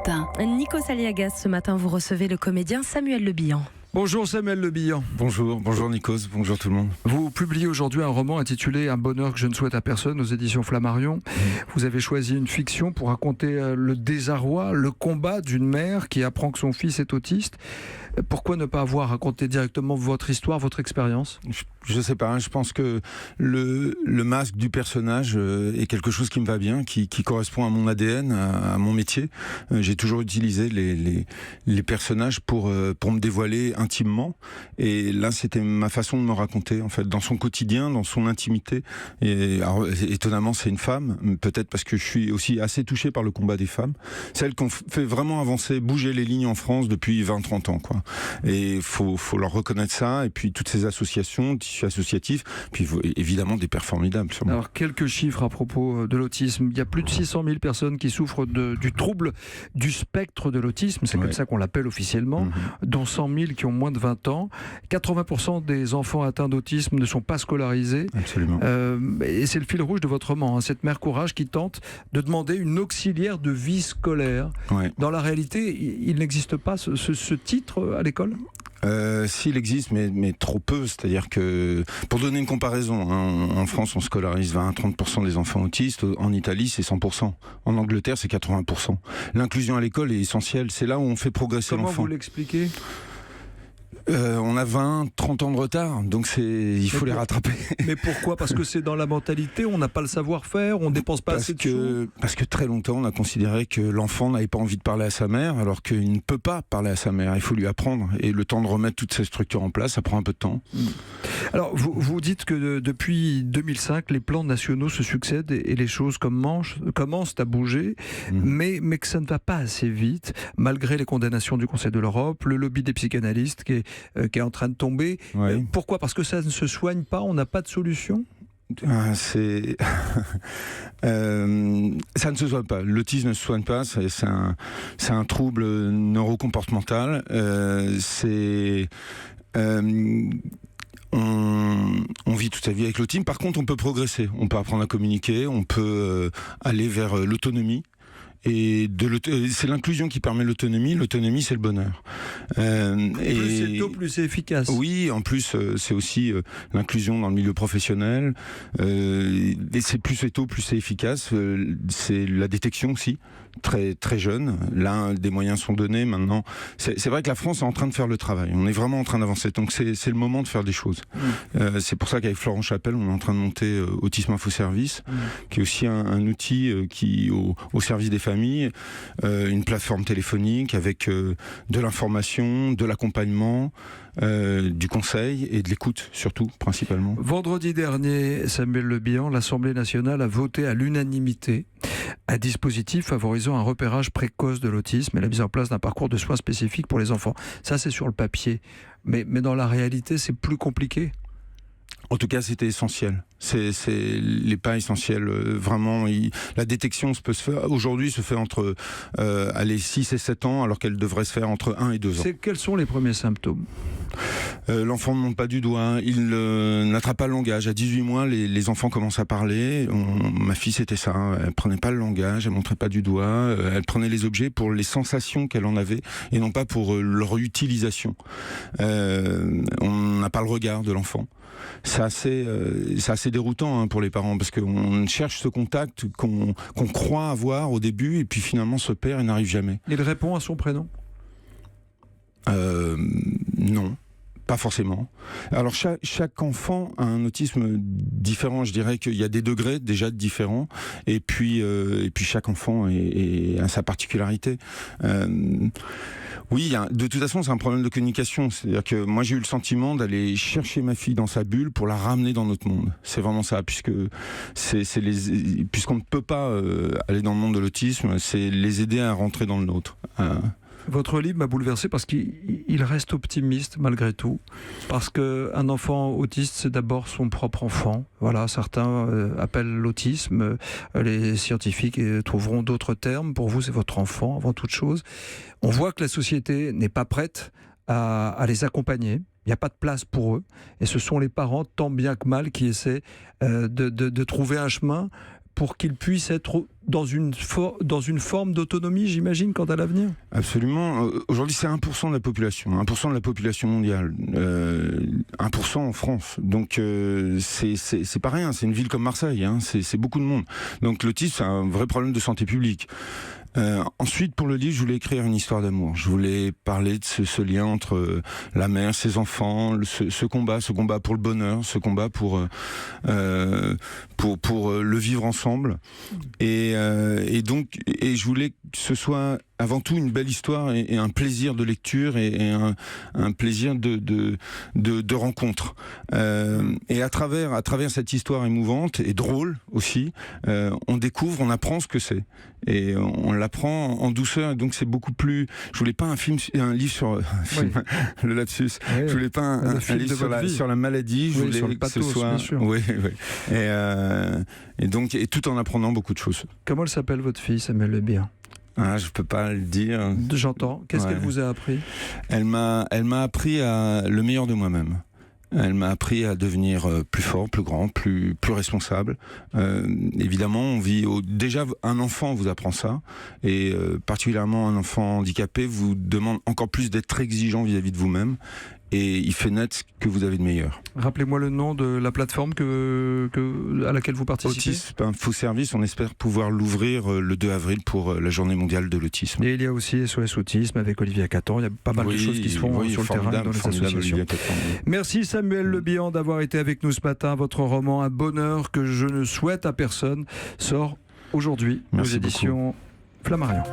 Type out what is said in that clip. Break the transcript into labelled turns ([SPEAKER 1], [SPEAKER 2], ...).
[SPEAKER 1] Europe 1.
[SPEAKER 2] Nikos Aliagas, ce matin, vous recevez le comédien Samuel Le Bihan.
[SPEAKER 3] Bonjour Samuel Le Bihan.
[SPEAKER 4] Bonjour Nikos, bonjour tout le monde.
[SPEAKER 3] Vous publiez aujourd'hui un roman intitulé Un bonheur que je ne souhaite à personne aux éditions Flammarion. Vous avez choisi une fiction pour raconter le désarroi, le combat d'une mère qui apprend que son fils est autiste. Pourquoi ne pas avoir raconté directement votre histoire, votre expérience ?
[SPEAKER 4] Je sais pas, je pense que le masque du personnage est quelque chose qui me va bien, qui correspond à mon ADN, à mon métier. J'ai toujours utilisé les personnages pour me dévoiler intimement, et là c'était ma façon de me raconter en fait, dans son quotidien, dans son intimité. Et alors, étonnamment c'est une femme, peut-être parce que je suis aussi assez touché par le combat des femmes, celles qui ont fait vraiment avancer, bouger les lignes en France depuis 20-30 ans quoi. Et faut leur reconnaître ça, et puis toutes ces associations, tissus associatifs, puis évidemment des pères formidables sûrement.
[SPEAKER 3] Alors quelques chiffres à propos de l'autisme. Il y a plus de 600 000 personnes qui souffrent du trouble du spectre de l'autisme, c'est comme ça qu'on l'appelle officiellement, dont 100 000 qui ont moins de 20 ans. 80% des enfants atteints d'autisme ne sont pas scolarisés.
[SPEAKER 4] Absolument.
[SPEAKER 3] Et c'est le fil rouge de votre roman, hein, cette mère courage qui tente de demander une auxiliaire de vie scolaire. Dans la réalité, il n'existe pas ce titre à l'école ?
[SPEAKER 4] S'il existe, mais trop peu. C'est-à-dire que, pour donner une comparaison, hein, en France, on scolarise 20 à 30% des enfants autistes. En Italie, c'est 100%. En Angleterre, c'est 80%. L'inclusion à l'école est essentielle. C'est là où on fait progresser l'enfant.
[SPEAKER 3] Comment vous l'expliquez ?
[SPEAKER 4] On a 20-30 ans de retard, donc il faut les rattraper.
[SPEAKER 3] Mais pourquoi ? Parce que c'est dans la mentalité, on n'a pas le savoir-faire, on ne dépense pas assez de sous.
[SPEAKER 4] Parce que très longtemps, on a considéré que l'enfant n'avait pas envie de parler à sa mère, alors qu'il ne peut pas parler à sa mère. Il faut lui apprendre. Et le temps de remettre toutes ces structures en place, ça prend un peu de temps.
[SPEAKER 3] Alors, vous dites que depuis 2005, les plans nationaux se succèdent et les choses commencent à bouger, mais que ça ne va pas assez vite, malgré les condamnations du Conseil de l'Europe, le lobby des psychanalystes qui est en train de tomber. Pourquoi ? Parce que ça ne se soigne pas, on n'a pas de solution ?
[SPEAKER 4] Ça ne se soigne pas. L'autisme ne se soigne pas. C'est un trouble neurocomportemental. On vit toute sa vie avec l'autisme. Par contre, on peut progresser. On peut apprendre à communiquer. On peut aller vers l'autonomie. Et c'est l'inclusion qui permet l'autonomie. L'autonomie, c'est le bonheur.
[SPEAKER 3] Plus c'est tôt, plus c'est efficace.
[SPEAKER 4] Oui, en plus, c'est aussi l'inclusion dans le milieu professionnel. Et c'est plus c'est tôt, plus c'est efficace. C'est la détection aussi, très très jeune. Là, des moyens sont donnés maintenant. C'est vrai que la France est en train de faire le travail. On est vraiment en train d'avancer. Donc c'est le moment de faire des choses. C'est pour ça qu'avec Florent Chapelle, on est en train de monter Autisme Info Service, qui est aussi un outil qui au service des familles, une plateforme téléphonique avec de l'information, de l'accompagnement, du conseil et de l'écoute surtout, principalement.
[SPEAKER 3] Vendredi dernier, Samuel Le Bihan, l'Assemblée nationale a voté à l'unanimité un dispositif favorisant un repérage précoce de l'autisme et la mise en place d'un parcours de soins spécifiques pour les enfants. Ça, c'est sur le papier. Mais dans la réalité, c'est plus compliqué.
[SPEAKER 4] En tout cas, c'était essentiel. C'est les pas essentiels. Vraiment, la détection aujourd'hui se fait entre 6 et 7 ans, alors qu'elle devrait se faire entre 1 et 2 ans.
[SPEAKER 3] Quels sont les premiers symptômes ?
[SPEAKER 4] L'enfant ne monte pas du doigt, il n'attrape pas le langage. À 18 mois, les enfants commencent à parler. Ma fille, c'était ça. Elle prenait pas le langage, elle montrait pas du doigt. Elle prenait les objets pour les sensations qu'elle en avait et non pas pour leur utilisation. On n'a pas le regard de l'enfant. C'est assez déroutant pour les parents, parce qu'on cherche ce contact qu'on croit avoir au début et puis finalement se perd et n'arrive jamais.
[SPEAKER 3] Il répond à son prénom ?
[SPEAKER 4] Non. Pas forcément. Alors chaque enfant a un autisme différent. Je dirais qu'il y a des degrés déjà différents, et puis chaque enfant a sa particularité. Oui, de toute façon, c'est un problème de communication. C'est-à-dire que moi, j'ai eu le sentiment d'aller chercher ma fille dans sa bulle pour la ramener dans notre monde. C'est vraiment ça, puisqu'on ne peut pas aller dans le monde de l'autisme, c'est les aider à rentrer dans le nôtre.
[SPEAKER 3] Votre livre m'a bouleversé parce qu'il reste optimiste malgré tout. Parce qu'un enfant autiste, c'est d'abord son propre enfant. Voilà, certains appellent l'autisme. Les scientifiques trouveront d'autres termes. Pour vous, c'est votre enfant avant toute chose. On voit que la société n'est pas prête à les accompagner. Il n'y a pas de place pour eux. Et ce sont les parents, tant bien que mal, qui essaient de trouver un chemin pour qu'ils puissent être dans une forme d'autonomie, j'imagine, quant à l'avenir.
[SPEAKER 4] Absolument. Aujourd'hui, c'est 1% de la population. 1% de la population mondiale. 1% en France. Donc, c'est pas rien. C'est une ville comme Marseille. Hein. C'est beaucoup de monde. Donc, l'autisme, c'est un vrai problème de santé publique. Ensuite, pour le livre, je voulais écrire une histoire d'amour. Je voulais parler de ce lien entre la mère, ses enfants, ce combat pour le bonheur, ce combat pour le vivre ensemble. Et je voulais que ce soit avant tout une belle histoire et un plaisir de lecture et un plaisir de rencontre. Et à travers cette histoire émouvante et drôle aussi, on découvre, on apprend ce que c'est. Et on l'apprend en douceur, et donc c'est beaucoup plus... Je voulais pas un livre sur... le lapsus. Oui. Je voulais pas un livre sur la maladie, je voulais
[SPEAKER 3] sur le
[SPEAKER 4] que ce
[SPEAKER 3] pathos,
[SPEAKER 4] soit...
[SPEAKER 3] bien sûr.
[SPEAKER 4] Oui. Et tout en apprenant beaucoup de choses.
[SPEAKER 3] Comment elle s'appelle, votre fille, Samuel Le Bihan ?
[SPEAKER 4] Je peux pas le dire.
[SPEAKER 3] J'entends. Qu'est-ce qu'elle vous a appris ?
[SPEAKER 4] Elle m'a appris le meilleur de moi-même. Elle m'a appris à devenir plus fort, plus grand, plus responsable. Évidemment, on vit déjà un enfant vous apprend ça, et particulièrement un enfant handicapé vous demande encore plus d'être exigeant vis-à-vis de vous-même. Et il fait naître ce que vous avez de meilleur.
[SPEAKER 3] Rappelez-moi le nom de la plateforme à laquelle vous participez.
[SPEAKER 4] Autisme Info Service, on espère pouvoir l'ouvrir le 2 avril pour la journée mondiale de l'autisme.
[SPEAKER 3] Et il y a aussi SOS Autisme avec Olivier Catan. Il y a pas mal de choses qui se font sur le terrain dans les associations. Merci Samuel Le Bihan d'avoir été avec nous ce matin. Votre roman Un bonheur que je ne souhaite à personne sort aujourd'hui aux éditions Flammarion.